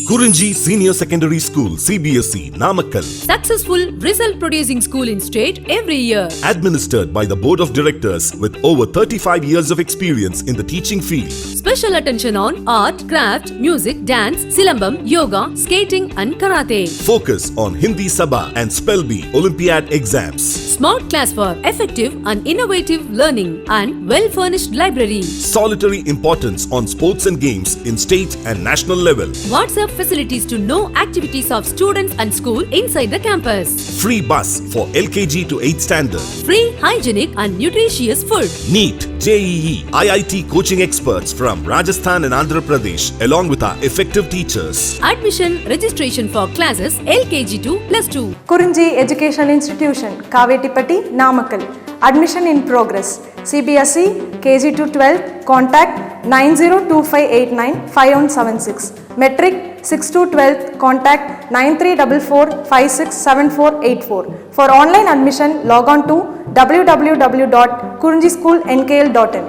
Kurinji Senior Secondary School, CBSE, Namakkal. Successful result producing school in state every year. Administered by the Board of Directors with over 35 years of experience in the teaching field. Special attention on art, craft, music, dance, silambam, yoga, skating and karate. Focus on Hindi Sabha and Spell Bee Olympiad exams. Smart class for effective and innovative learning and well-furnished library. Solitary importance on sports and games in state and national level. WhatsApp facilities to know activities of students and school inside the campus. Free bus for LKG to 8th standard. Free, hygienic and nutritious food. NEET, JEE, IIT coaching experts from Rajasthan and Andhra Pradesh along with our effective teachers. Admission registration for classes LKG to +2. Kurinji Education Institution, Kavetipatti, Namakkal. Admission in progress. CBSE, KG to 12, contact 9025895176. Metric 6 to 12, contact 9344567484. For online admission, log on to www.kurinjischoolnkl.in.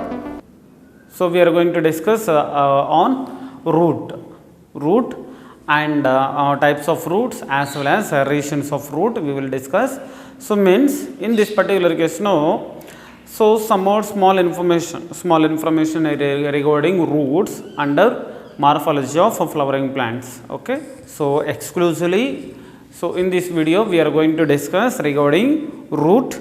So we are going to discuss on root and types of roots as well as regions of root we will discuss. So means in this particular case now, so some more small information regarding roots under morphology of flowering plants. Okay, so exclusively, so in this video we are going to discuss regarding root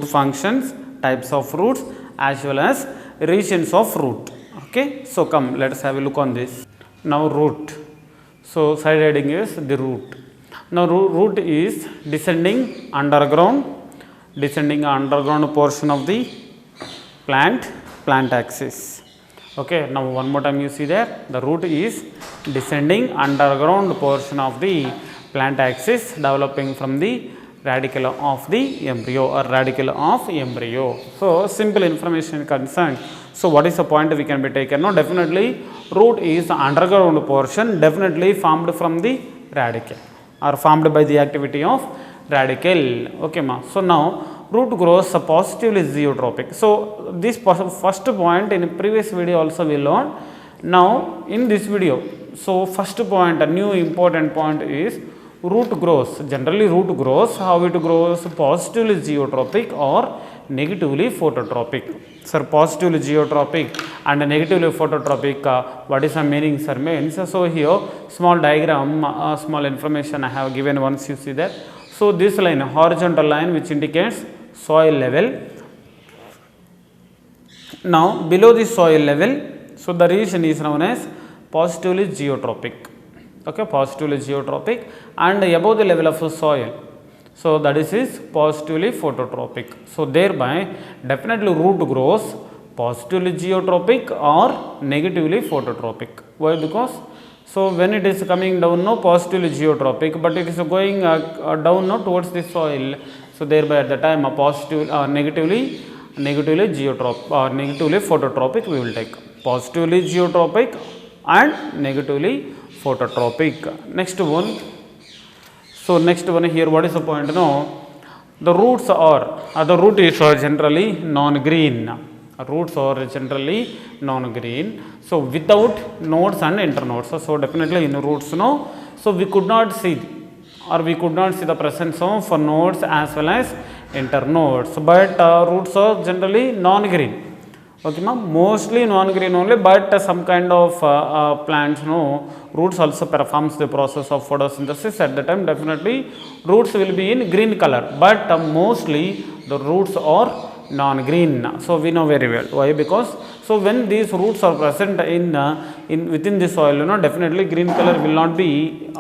functions, types of roots as well as regions of root. Okay, so come let us have a look on this. Now root, so side heading is the root. Now root is descending underground portion of the plant axis. Okay, now one more time you see there, the root is descending underground portion of the plant axis developing from the radicle of the embryo or radicle of embryo. So simple information concerned. So what is the point we can be taken? No, definitely root is the underground portion definitely formed from the radicle or formed by the activity of radicle. Okay ma. So now root grows positively geotropic. So this first point in previous video also we learned. Now in this video, so first point, a new important point is root grows. Generally root grows, how it grows? Positively geotropic or negatively phototropic. Sir, positively geotropic and negatively phototropic, what is the meaning, sir? Means, so here small diagram, small information I have given once you see that. So this line, horizontal line which indicates soil level. Now below the soil level, so the region is known as positively geotropic. Okay, positively geotropic, and above the level of the soil, so that is positively phototropic. So thereby definitely root grows positively geotropic or negatively phototropic. Why? Because so when it is coming down now positively geotropic, but it is going down now towards the soil, so thereby at the time a positive negatively geotropic or negatively phototropic we will take. Positively geotropic and negatively phototropic. Next one. So next one here, what is the point? No, the roots are the root is generally non-green. Roots are generally non-green. So without nodes and internodes. So definitely in roots no. So we could not see the presence of nodes as well as internodes. But roots are generally non-green. Okay, ma'am, mostly non-green only, but some kind of plants, no, roots also performs the process of photosynthesis. At the time, definitely roots will be in green color, but mostly the roots are non-green. So we know very well why, because so when these roots are present in within the soil, you know, definitely green color will not be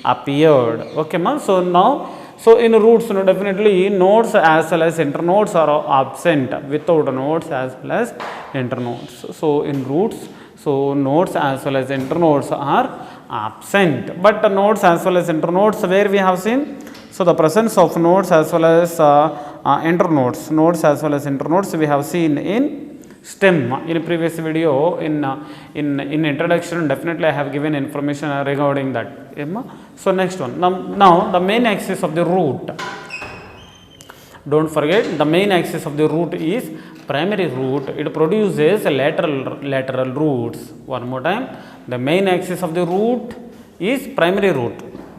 appeared. Okay, ma'am. So now. So in roots, no, definitely nodes as well as internodes are absent. Without nodes as well as internodes. So in roots, so nodes as well as internodes are absent. But nodes as well as internodes, where we have seen, so the presence of nodes as well as internodes, we have seen in stem. In a previous video, in introduction, definitely I have given information regarding that. So next one. Now the main axis of the root. Don't forget, the main axis of the root is primary root. It produces lateral roots. One more time. The main axis of the root is primary root.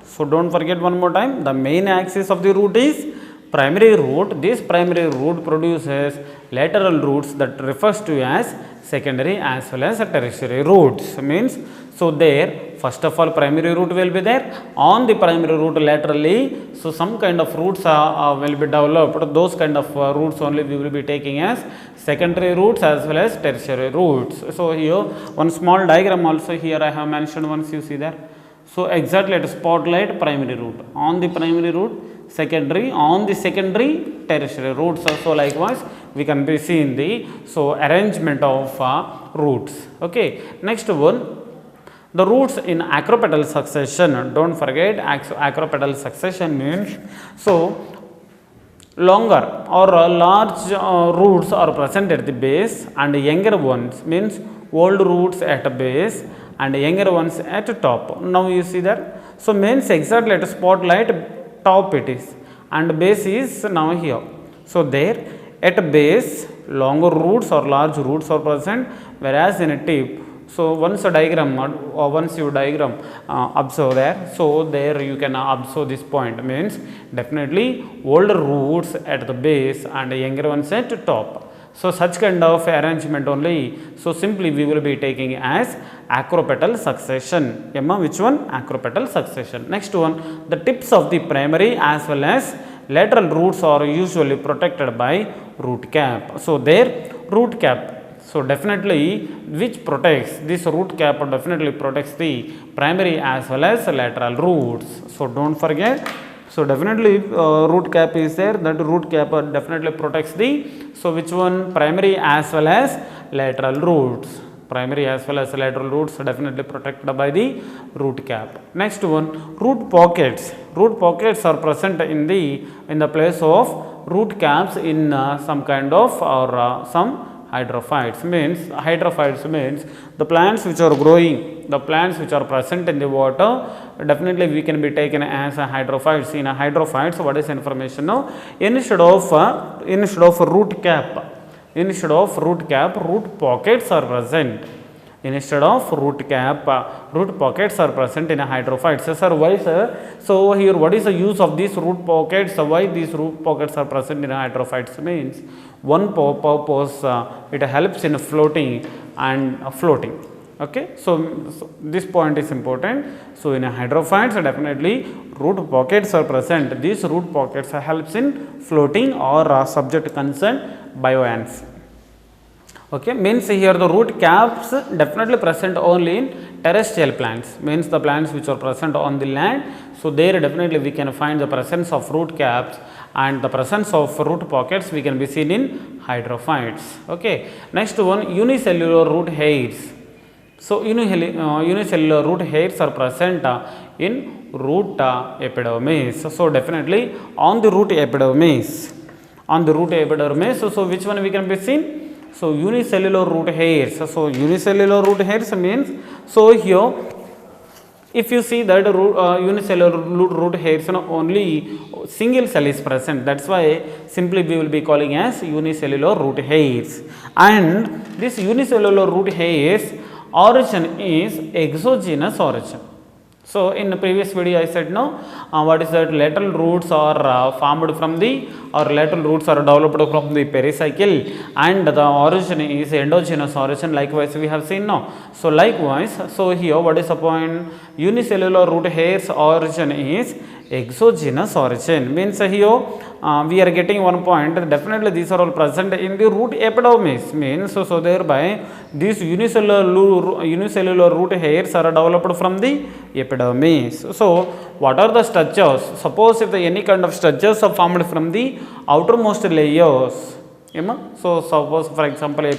So don't forget one more time, the main axis of the root is primary root. This primary root produces lateral roots that refers to as secondary as well as tertiary roots. Means, so there first of all primary root will be there, on the primary root laterally, so some kind of roots will be developed, those kind of roots only we will be taking as secondary roots as well as tertiary roots. So here one small diagram also here I have mentioned, once you see there. So exactly at spotlight primary root, on the primary root secondary, on the secondary tertiary roots. So likewise we can be seeing the arrangement of roots. Okay, next one, the roots in acropetal succession. Don't forget acropetal succession means, so longer or large roots are present at the base and younger ones, means old roots at base and younger ones at top. Now you see that. So means exactly at spotlight top it is and base is now here. So there at base longer roots or large roots are present, whereas in a tip, so once a diagram or once you diagram observe there, so there you can observe this point, means definitely older roots at the base and younger ones at top. So such kind of arrangement only, so simply we will be taking as acropetal succession. Emma, which one? Acropetal succession. Next one, the tips of the primary as well as lateral roots are usually protected by root cap. So there root cap, so definitely which protects, this root cap definitely protects the primary as well as lateral roots. So don't forget, so definitely root cap is there, that root cap definitely protects the, so which one? Primary as well as lateral roots. Primary as well as lateral roots definitely protected by the root cap. Next one, root pockets. Root pockets are present in the place of root caps in some kind of or some hydrophytes. Means hydrophytes means the plants which are growing, the plants which are present in the water, definitely we can be taken as a hydrophytes. In a hydrophytes, what is information now? Instead of root cap, root pockets are present. Instead of root cap, root pockets are present in a hydrophytes. Sir, why sir? So here what is the use of these root pockets? Why these root pockets are present in a hydrophytes? Means one purpose, it helps in floating and floating. Okay, so this point is important. So in a hydrophytes definitely root pockets are present. These root pockets helps in floating or subject concern bioants. Okay, means here the root caps definitely present only in terrestrial plants, means the plants which are present on the land. So there definitely we can find the presence of root caps, and the presence of root pockets we can be seen in hydrophytes. Okay, next one, unicellular root hairs. So unicellular root hairs are present in root epidermis. So definitely on the root epidermis, so which one we can be seen? So unicellular root hairs. So unicellular root hairs means, so here if you see that unicellular root hairs, only single cell is present, that's why simply we will be calling as unicellular root hairs. And this unicellular root hairs origin is exogenous origin. So in the previous video I said no, what is that? Lateral roots are formed from the, or lateral roots are developed from the pericycle, and the origin is endogenous origin. Likewise we have seen no. So likewise, so here what is the point? Unicellular root hairs origin is exogenous origin. Means here we are getting one point, definitely these are all present in the root epidermis. Means so thereby these unicellular root hairs are developed from the epidermis. So what are the structures? Suppose if any kind of structures are formed from the outermost layers, so suppose for example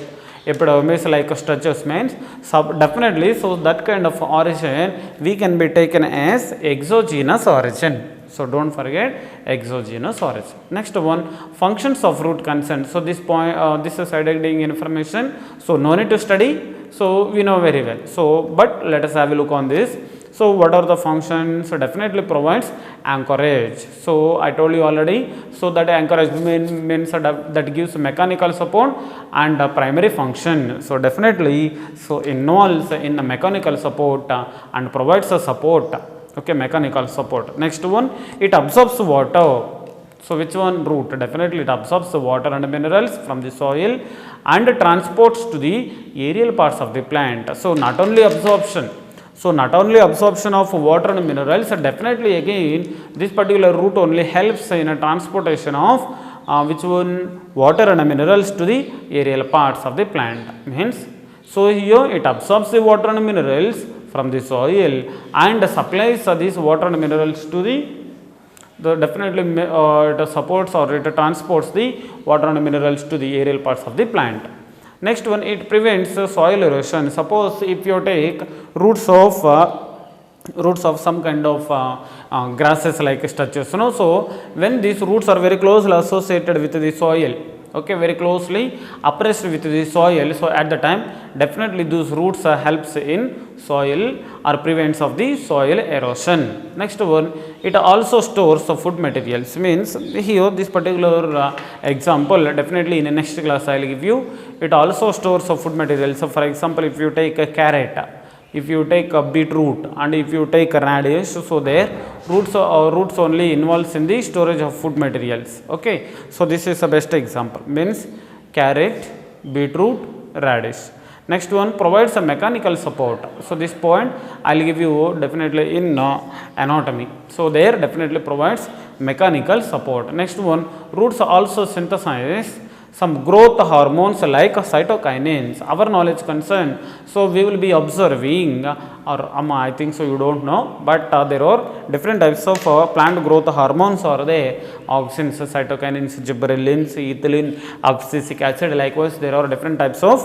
epidermis like structures means, definitely so that kind of origin we can be taken as exogenous origin. So don't forget exogenous origin. Next one, functions of root consent. So this point, this is heading information, so no need to study, so we know very well. So but let us have a look on this. So what are the functions? So definitely provides anchorage. So I told you already, so that anchorage means that gives mechanical support and primary function. So definitely so involves in the mechanical support and provides a support, okay, mechanical support. Next one, it absorbs water. So which one? Root. Definitely it absorbs the water and minerals from the soil and transports to the aerial parts of the plant. So not only absorption, of water and minerals, definitely again this particular root only helps in a transportation of which one? Water and minerals to the aerial parts of the plant. Means, so here it absorbs the water and minerals from the soil and supplies these water and minerals to the definitely it supports or it transports the water and minerals to the aerial parts of the plant. Next one, it prevents soil erosion. Suppose if you take roots of some kind of grasses like stretches, no? So when these roots are very closely associated with the soil, okay, very closely oppressed with the soil, so at the time definitely those roots helps in soil or prevents of the soil erosion. Next one, it also stores the food materials. Means here this particular example, definitely in the next class I will give you. It also stores the food materials. So for example, if you take a carrot, if you take a beetroot and if you take a radish, so their roots only involves in the storage of food materials, okay. So this is the best example, means carrot, beetroot, radish. Next one, provides a mechanical support. So this point I will give you definitely in anatomy. So there definitely provides mechanical support. Next one, roots also synthesize some growth hormones like cytokinins. Our knowledge concern, so we will be observing, or I think so you don't know, but there are different types of plant growth hormones are there. Auxins, cytokinins, gibberellins, ethylene, abscisic acid. Likewise, there are different types of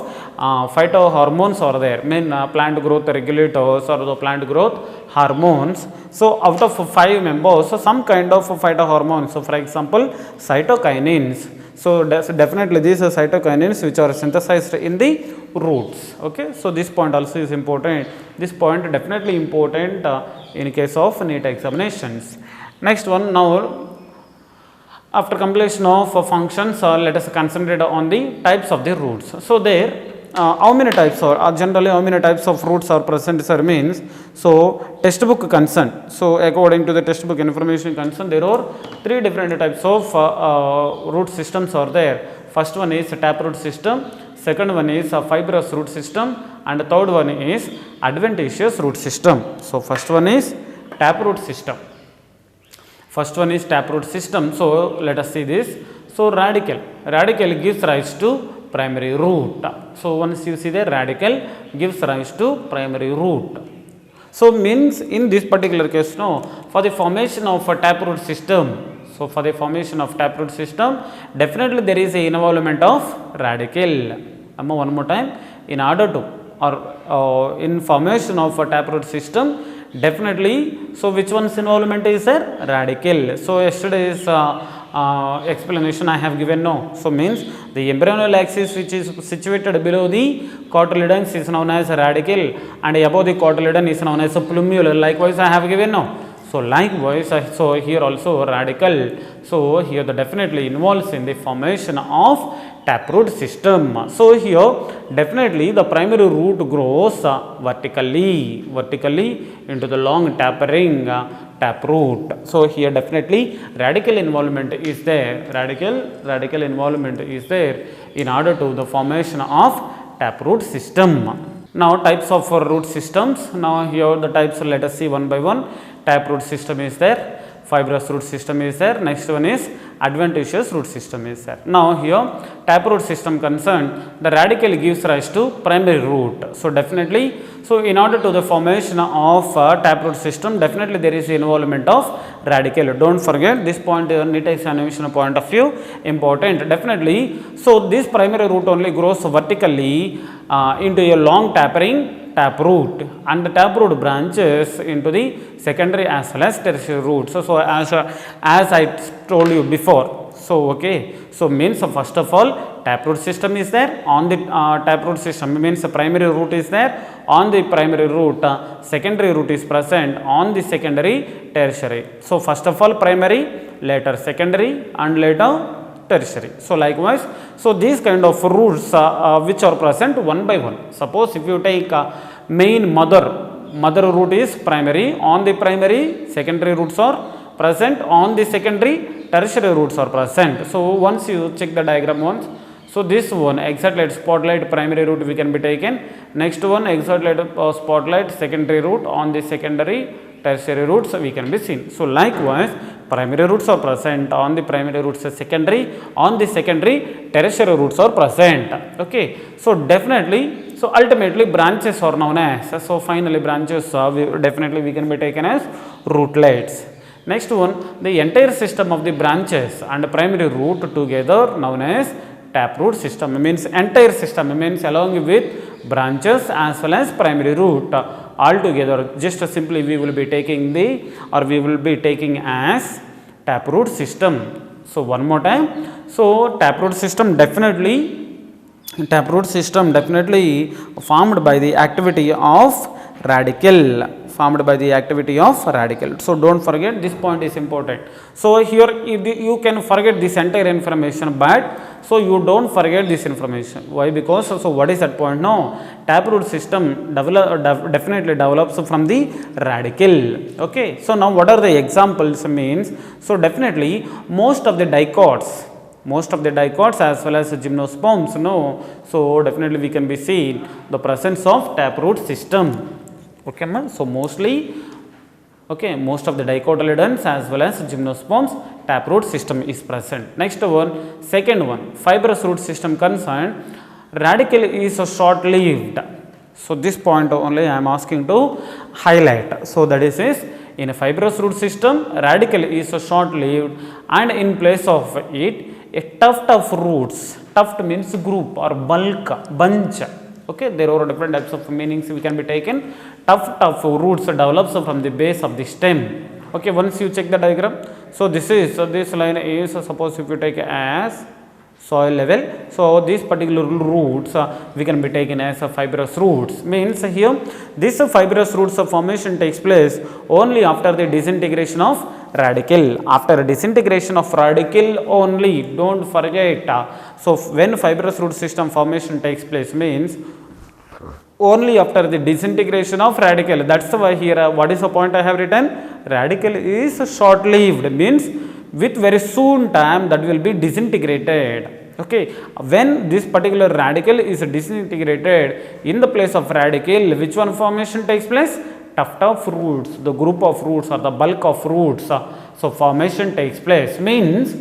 phytohormones are there. Plant growth regulators or the plant growth hormones. So out of 5 members, so some kind of phytohormones. So for example, cytokinins. So definitely these are cytokinins which are synthesized in the roots, okay. So this point also is important. This point definitely important in case of NEET examinations. Next one, now after completion of functions, let us concentrate on the types of the roots. So there how many types are generally how many types of roots are present, sir? Means, so textbook concern, so according to the textbook information concern, there are 3 different types of root systems are there. First one is taproot system, second one is fibrous root system, and the third one is adventitious root system. So first one is taproot system. So let us see this. So radicle gives rise to primary root. So once you see the radical gives rise to primary root. So means in this particular case, no, for the formation of a taproot system, definitely there is a involvement of radical. One more time, in order to or in formation of a taproot system, definitely, so which one's involvement is there? Radical. So yesterday's explanation I have given now. So means the embryonal axis which is situated below the cotyledons is known as radical, and above the cotyledon is known as a plumule. Likewise I have given now. So likewise, so here also radical. So here the definitely involves in the formation of taproot system. So here definitely the primary root grows vertically into the long tapering taproot. So here definitely radical involvement is there. Radical involvement is there in order to the formation of taproot system. Now types of root systems. Now here the types, let us see one by one. Taproot system is there, fibrous root system is there, next one is adventitious root system is there. Now here taproot system concerned, the radical gives rise to primary root. So definitely, so in order to the formation of taproot system, definitely there is involvement of radical. Don't forget this point, NEET examination point of view important definitely. So this primary root only grows vertically into a long tapering taproot, and the taproot branches into the secondary as well as tertiary roots. So as I told you before, so okay, so means first of all taproot system is there, on the taproot system means the primary root is there, on the primary root secondary root is present, on the secondary tertiary. So first of all primary, later secondary and later tertiary. So likewise, so these kind of roots which are present one by one. Suppose if you take main mother root is primary, on the primary secondary roots are present, on the secondary tertiary roots are present. So once you check the diagram once, so this one excited spotlight primary root we can be taken, next one excited spotlight secondary root, on the secondary tertiary roots we can be seen. So likewise primary roots are present, on the primary roots secondary, on the secondary tertiary roots are present. Okay, so definitely, so ultimately branches are known as, so finally branches definitely we can be taken as rootlets. Next one, the entire system of the branches and primary root together known as taproot system, means entire system means along with branches as well as primary root all together, just simply we will be taking we will be taking as taproot system. So one more time, so taproot system definitely formed by the activity of radical, So don't forget, this point is important. So here you can forget this entire information, but so you don't forget this information. Why? Because so what is that point? No, taproot system definitely develops from the radical. Okay, so now what are the examples means? So definitely most of the dicots as well as gymnosperms, no, so definitely we can be seen the presence of taproot system. Okay, so mostly, okay, most of the dicotyledons as well as gymnosperms taproot system is present. Next one, second one, fibrous root system concerned, radical is short-lived. So this point only I am asking to highlight. So that is in a fibrous root system, radical is short-lived, and in place of it, a tuft of roots, tuft means group or bulk, bunch. Okay, there are different types of meanings we can be taken. Tuft of roots develops from the base of the stem. Okay, once you check the diagram, so this line is, suppose if you take as soil level, so these particular roots we can be taken as fibrous roots, means here this fibrous roots formation takes place only after the disintegration of radical. After disintegration of radical only, don't forget. So when fibrous root system formation takes place means only after the disintegration of radical. That's why here what is the point I have written? Radical is short lived, means with very soon time that will be disintegrated. Okay, when this particular radical is disintegrated, in the place of radical which one formation takes place? Tuft of roots, the group of roots or the bulk of roots. So formation takes place, means,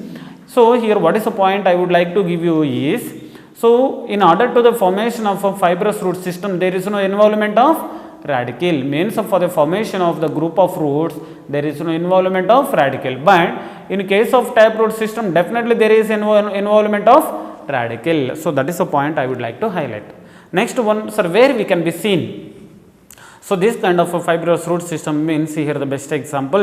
so here what is the point I would like to give you is, so in order to the formation of a fibrous root system there is no involvement of radical, means for the formation of the group of roots there is no involvement of radical, but in case of taproot system definitely there is involvement of radical. So that is the point I would like to highlight. Next one, sir, where we can be seen. So this kind of a fibrous root system means here the best example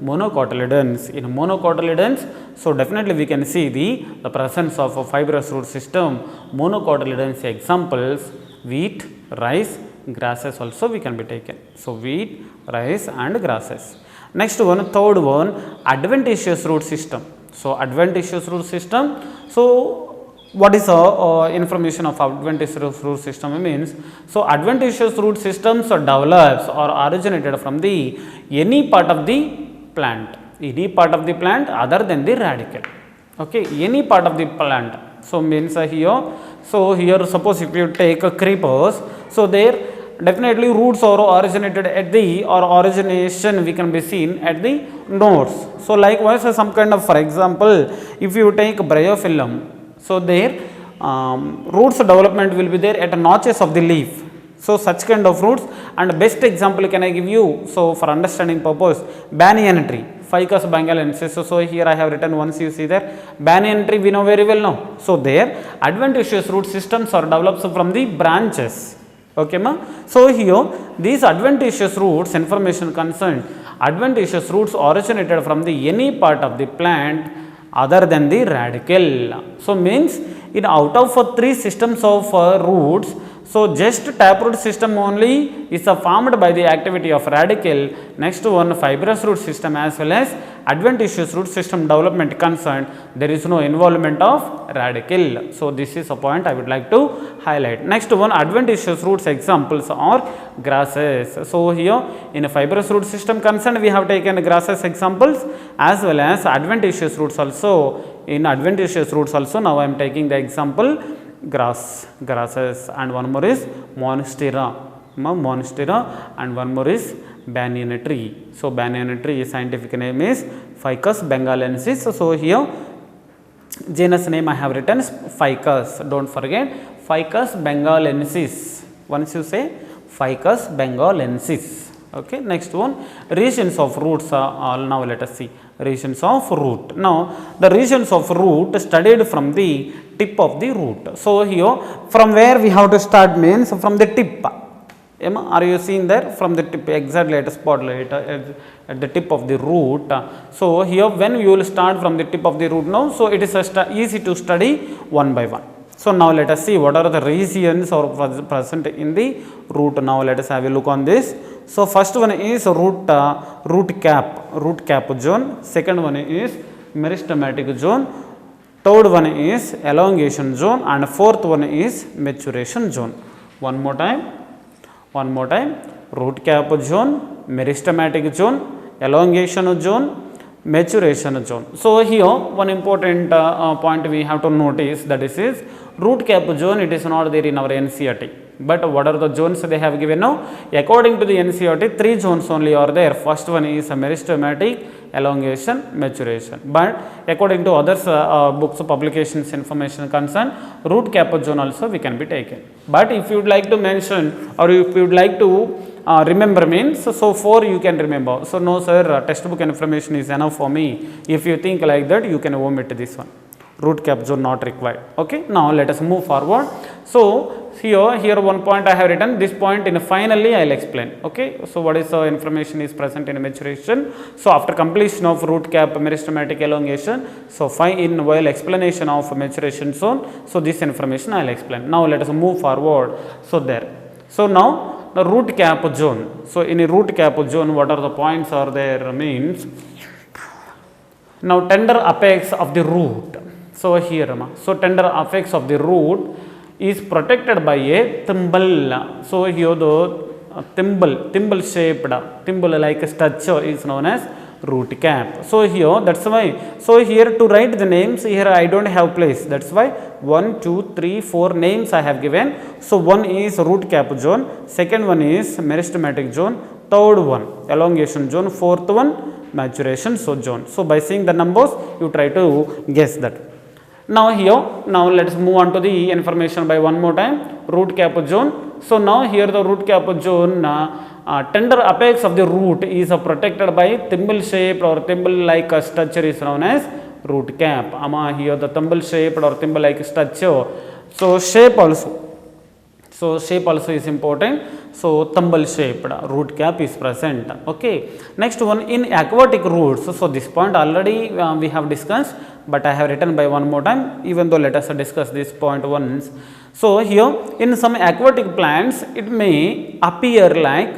monocotyledons. In monocotyledons, so definitely we can see the presence of a fibrous root system. Monocotyledons examples wheat, rice, grasses also we can be taken. So wheat, rice and grasses. Next one, third one, adventitious root system. So adventitious root system. So what is the information of adventitious root system means? So adventitious root systems are develops or originated from the any part of the plant other than the radical. Okay, any part of the plant. So means here, so here suppose if you take a creepers, so there definitely roots are originated at the, or origination we can be seen at the nodes. So likewise some kind of, for example, if you take bryophyllum, so there roots development will be there at notches of the leaf. So such kind of roots, and best example can I give you, so for understanding purpose, banyan tree, Ficus bengalensis. So here I have written, once you see there, banyan tree we know very well now. So there adventitious root systems are developed from the branches. Okay, ma? So here these adventitious roots, information concerned, adventitious roots originated from the any part of the plant other than the radical. So means in out of 3 systems of roots, so just taproot system only is formed by the activity of radicle. Next one, fibrous root system as well as adventitious root system development concerned, there is no involvement of radicle. So this is a point I would like to highlight. Next one, adventitious roots examples are grasses. So here in a fibrous root system concerned, we have taken grasses examples as well as adventitious roots also. In adventitious roots also, now I am taking the example grasses, and one more is monstera, and one more is banyan tree. So banyan tree scientific name is Ficus bengalensis. So here genus name I have written Ficus, don't forget Ficus bengalensis. Once you say Ficus bengalensis. Okay, next one, regions of roots are now let us see regions of root. Now the regions of root studied from the tip of the root. So here from where we have to start means from the tip. Are you seeing there from the tip exactly at a spotlight at the tip of the root. So here when you will start from the tip of the root now, so it is easy to study one by one. So now let us see what are the regions are present in the root. Now let us have a look on this. So first one is root cap zone, second one is meristematic zone, third one is elongation zone, and fourth one is maturation zone. One more time, root cap zone, meristematic zone, elongation zone, maturation zone. So here one important point we have to notice, that is root cap zone, it is not there in our NCERT. But what are the zones they have given now? According to the NCERT, 3 zones only are there. First one is meristematic, elongation, maturation. But according to others books, publications, information concerned, root cap zone also we can be taken. But if you would like to mention or if you would like to remember means, so 4 you can remember. So no sir, textbook information is enough for me. If you think like that, you can omit this one. Root cap zone not required. Okay, now let us move forward. So here one point I have written, this point in finally I will explain. Okay, so what is the information is present in maturation. So after completion of root cap, meristematic, elongation, so in while explanation of maturation zone, so this information I will explain. Now let us move forward. So there. So now the root cap zone. So in a root cap zone, what are the points are there means, now tender apex of the root. So here, so tender apex of the root is protected by a thimble. So here the thimble shaped, thimble like a structure is known as root cap. So here that's why, so here to write the names, here I don't have place, that's why 1, 2, 3, 4 names I have given. So one is root cap zone, second one is meristematic zone, third one elongation zone, fourth one maturation zone. So by seeing the numbers you try to guess that. Now here, now let us move on to the information by one more time, root cap zone. So now here the root cap zone, tender apex of the root is protected by thimble shaped or thimble like structure is known as root cap. Here the thimble shaped or thimble like structure. So shape also. So shape also is important. So thimble shaped root cap is present. Okay. Next one, in aquatic roots. So this point already we have discussed, but I have written by one more time, even though let us discuss this point once. So here in some aquatic plants it may appear like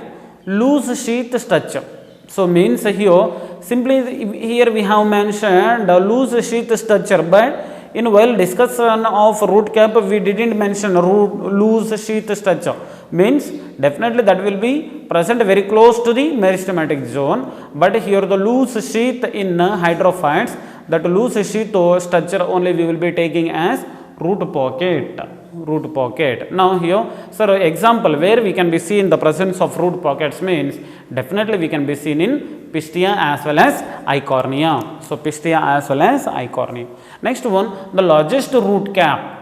loose sheath structure. So means here simply here we have mentioned the loose sheath structure, but in while discussion of root cap we didn't mention loose sheath structure. Means definitely that will be present very close to the meristematic zone, but here the loose sheath in hydrophytes, that loose sheath structure only we will be taking as root pocket. Now here, sir, example where we can be seen the presence of root pockets means definitely we can be seen in Pistia as well as Eichhornia. So Pistia as well as Eichhornia. Next one, the largest root cap.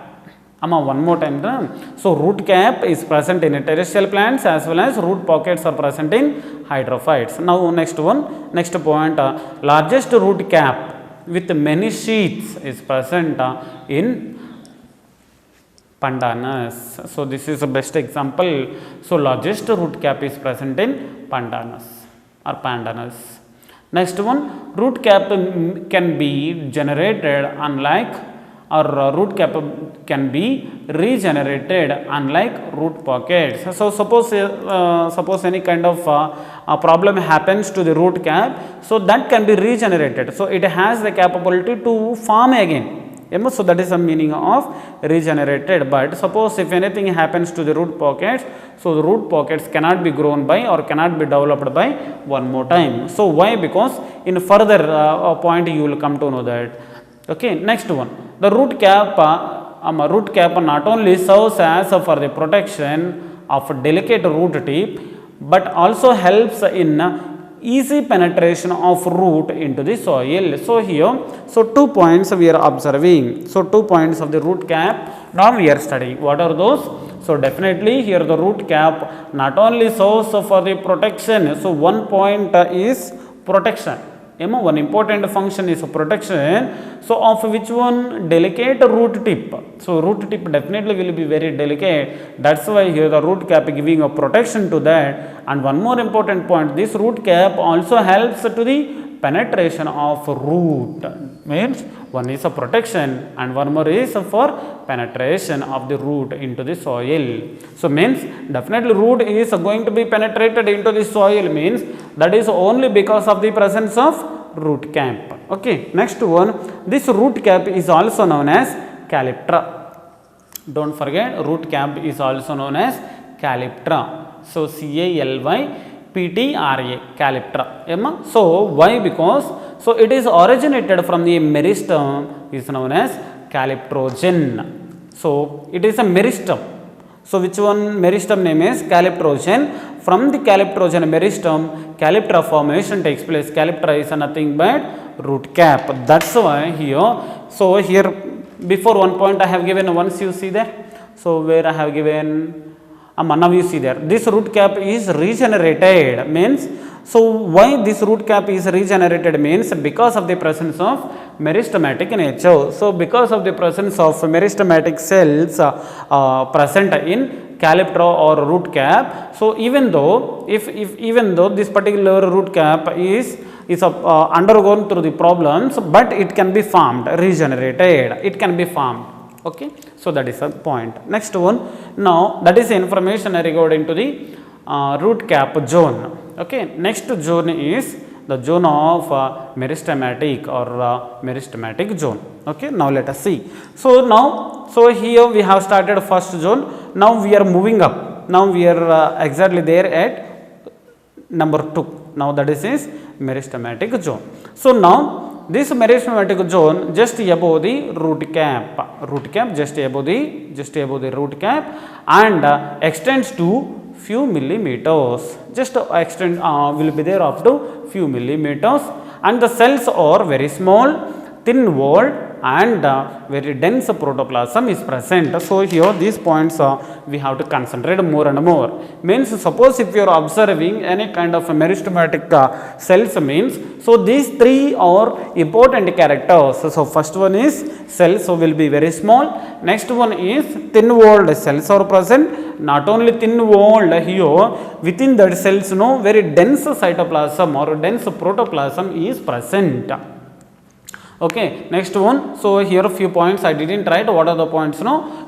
One more time. So root cap is present in terrestrial plants as well as root pockets are present in hydrophytes. Now next one, next point, largest root cap with many sheaths is present in Pandanus. So this is the best example. So largest root cap is present in Pandanus or Pandanus. Next one, root cap can be generated unlike or root cap can be regenerated unlike root pockets. So suppose any kind of a problem happens to the root cap, so that can be regenerated. So it has the capability to form again. So that is the meaning of regenerated. But suppose if anything happens to the root pockets, so the root pockets cannot be grown by or cannot be developed by one more time. So why? Because in further point you will come to know that. Okay, next one, the root cap not only serves as for the protection of delicate root tip, but also helps in easy penetration of root into the soil. So here, so 2 points we are observing. So 2 points of the root cap now we are studying. What are those? So definitely here the root cap not only serves for the protection. So one point is protection. One important function is protection. So of which one? Delicate root tip. So root tip definitely will be very delicate. That's why here the root cap giving a protection to that. And one more important point, this root cap also helps to the penetration of root. Means one is a protection and one more is for penetration of the root into the soil. So means definitely root is going to be penetrated into the soil, means that is only because of the presence of root cap. Okay, next one, this root cap is also known as calyptra. Don't forget, root cap is also known as calyptra. So CALYPTRA, calyptra. So why? Because so it is originated from the meristem is known as calyptrogen. So it is a meristem. So which one meristem name is calyptrogen? From the calyptrogen meristem, calyptra formation takes place. Calyptra is nothing but root cap. That's why here. So here before one point I have given, once you see there. So where I have given. Now you see there, this root cap is regenerated, means, so why this root cap is regenerated means because of the presence of meristematic nature. So because of the presence of meristematic cells present in calyptra or root cap, so even though even though this particular root cap is undergone through the problems, but it can be formed, regenerated, it can be formed. Okay, so that is a point. Next one, now that is the information regarding to the root cap zone. Okay, next zone is the zone of meristematic or meristematic zone. Okay, now let us see. So now, so here we have started first zone. Now we are moving up. Now we are exactly there at number 2. Now that is meristematic zone. So now this meristematic zone just above the root cap just above the root cap and extends to few millimeters, just extend will be there up to few millimeters, and the cells are very small, thin walled and very dense protoplasm is present. So here these points we have to concentrate more and more. Means suppose if you are observing any kind of meristematic cells, means so these 3 are important characters. So first one is cells, so will be very small. Next one is thin walled cells are present. Not only thin walled, here within that cells very dense cytoplasm or dense protoplasm is present. Okay, next one. So here a few points I didn't write. What are the points?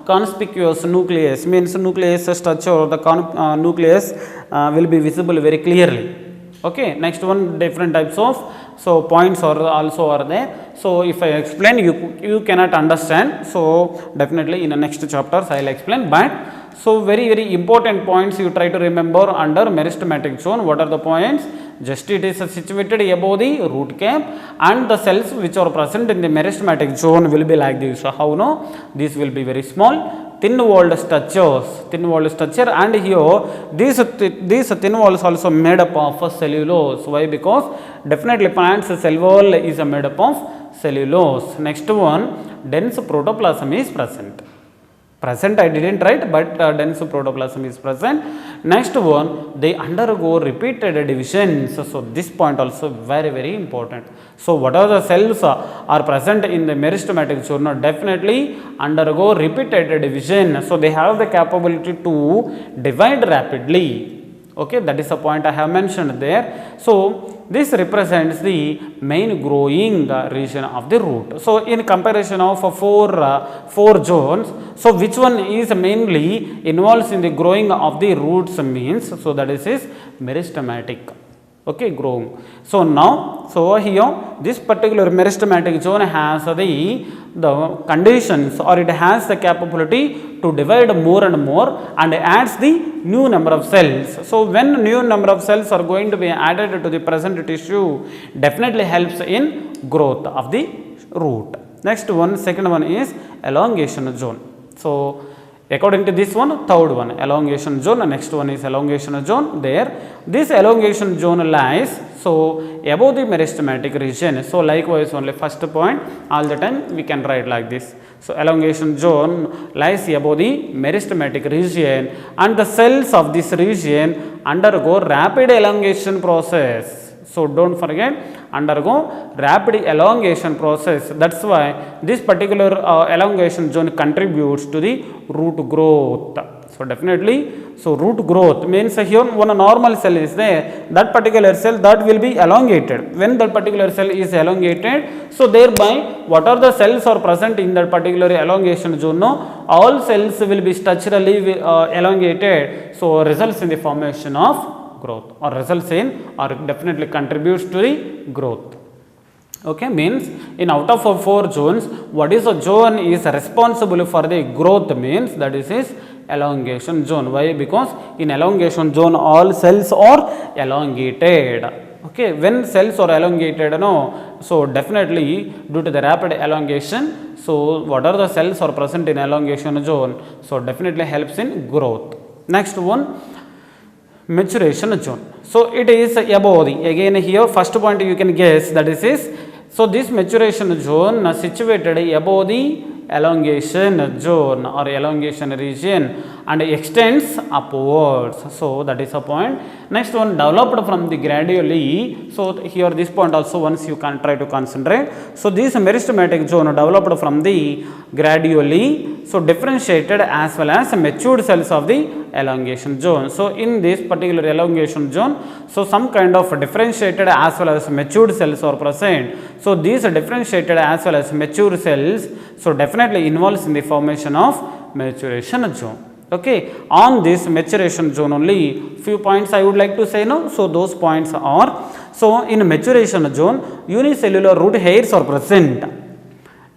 Conspicuous nucleus means nucleus structure or the nucleus will be visible very clearly. Okay, next one, different types of so points are also are there. So if I explain, you cannot understand. So definitely in the next chapters I will explain. But so very important points you try to remember under meristematic zone. What are the points? Just it is situated above the root cap and the cells which are present in the meristematic zone will be like this. So how no? These will be very small, thin walled structure, and here these thin walls also made up of cellulose. Why? Because definitely plant's cell wall is made up of cellulose. Next one, dense protoplasm is present. I didn't write, but dense protoplasm is present. Next one, they undergo repeated divisions. So this point also very important. So what are the cells are present in the meristematic zone? Definitely undergo repeated division. So they have the capability to divide rapidly. Okay, that is the point I have mentioned there. So this represents the main growing region of the root. So in comparison of four zones, so which one is mainly involves in the growing of the roots means, so that is meristematic. Okay, growing. So now, so here this particular meristematic zone has the conditions, or it has the capability to divide more and more and adds the new number of cells. So when new number of cells are going to be added to the present tissue, definitely helps in growth of the root. Next one, second one is elongation zone. So according to this one, third one, elongation zone, and next one is elongation zone. There, this elongation zone lies, so above the meristematic region. So likewise, only first point, all the time we can write like this. So elongation zone lies above the meristematic region, and the cells of this region undergo rapid elongation process. So don't forget, undergo rapid elongation process. That's why this particular elongation zone contributes to the root growth. So definitely, so root growth means here when a normal cell is there, that particular cell that will be elongated. When that particular cell is elongated, so thereby what are the cells are present in that particular elongation zone? No, all cells will be structurally elongated. So results in the formation of growth, or results in, or definitely contributes to the growth. Okay, means in out of four zones, what is a zone is responsible for the growth means, that is elongation zone. Why? Because in elongation zone all cells are elongated. Okay, when cells are elongated, no, so definitely due to the rapid elongation, so what are the cells are present in elongation zone, so definitely helps in growth. Next one, maturation zone. So it is above the, again here first point you can guess, that is so this maturation zone situated above the elongation zone or elongation region and extends upwards. So that is a point. Next one, developed from the gradually. So here this point also once you can try to concentrate. So this meristematic zone developed from the gradually, so differentiated as well as matured cells of the elongation zone. So in this particular elongation zone, so some kind of differentiated as well as matured cells are present. So these differentiated as well as mature cells, so definitely involves in the formation of maturation zone. Okay, on this maturation zone only few points I would like to say no. So those points are, so in maturation zone unicellular root hairs are present.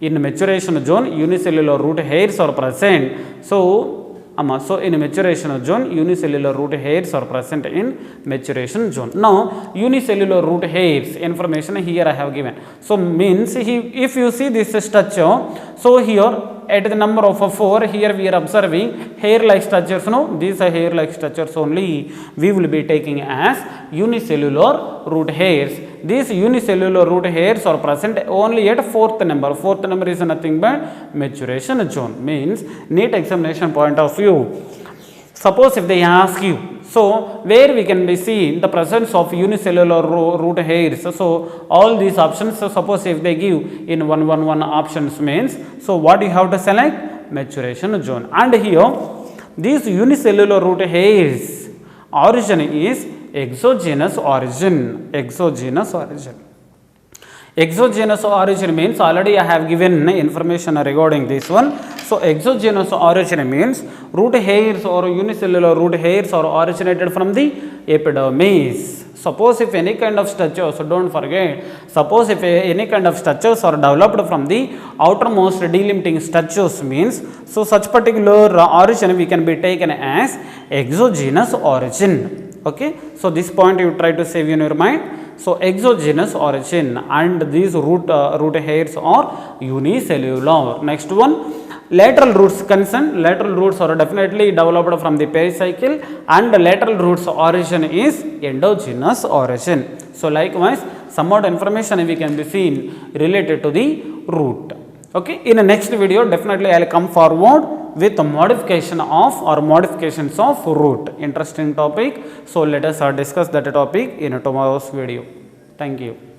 In maturation zone unicellular root hairs are present. So in maturation zone unicellular root hairs are present in maturation zone. Now unicellular root hairs information here I have given. So means if you see this structure, so here at the number of 4, here we are observing hair like structures. No, these are hair like structures only we will be taking as unicellular root hairs. These unicellular root hairs are present only at fourth number. Fourth number is nothing but maturation zone. Means NEET examination point of view, suppose if they ask you, so where we can be seeing the presence of unicellular root hairs. So all these options, so suppose if they give in 1 options means, so what you have to select? Maturation zone. And here these unicellular root hairs origin is exogenous origin. Exogenous origin. Exogenous origin means already I have given information regarding this one. So exogenous origin means root hairs or unicellular root hairs are originated from the epidermis. Suppose if any kind of structures, so don't forget, suppose if any kind of structures are developed from the outermost delimiting structures means, so such particular origin we can be taken as exogenous origin. Okay, so this point you try to save in your mind. So exogenous origin, and these root hairs are unicellular. Next one, lateral roots concern. Lateral roots are definitely developed from the pericycle, and the lateral roots origin is endogenous origin. So likewise, some more information we can be seen related to the root. Okay, in the next video definitely I will come forward with a modification of or modifications of root. Interesting topic. So let us discuss that topic in tomorrow's video. Thank you.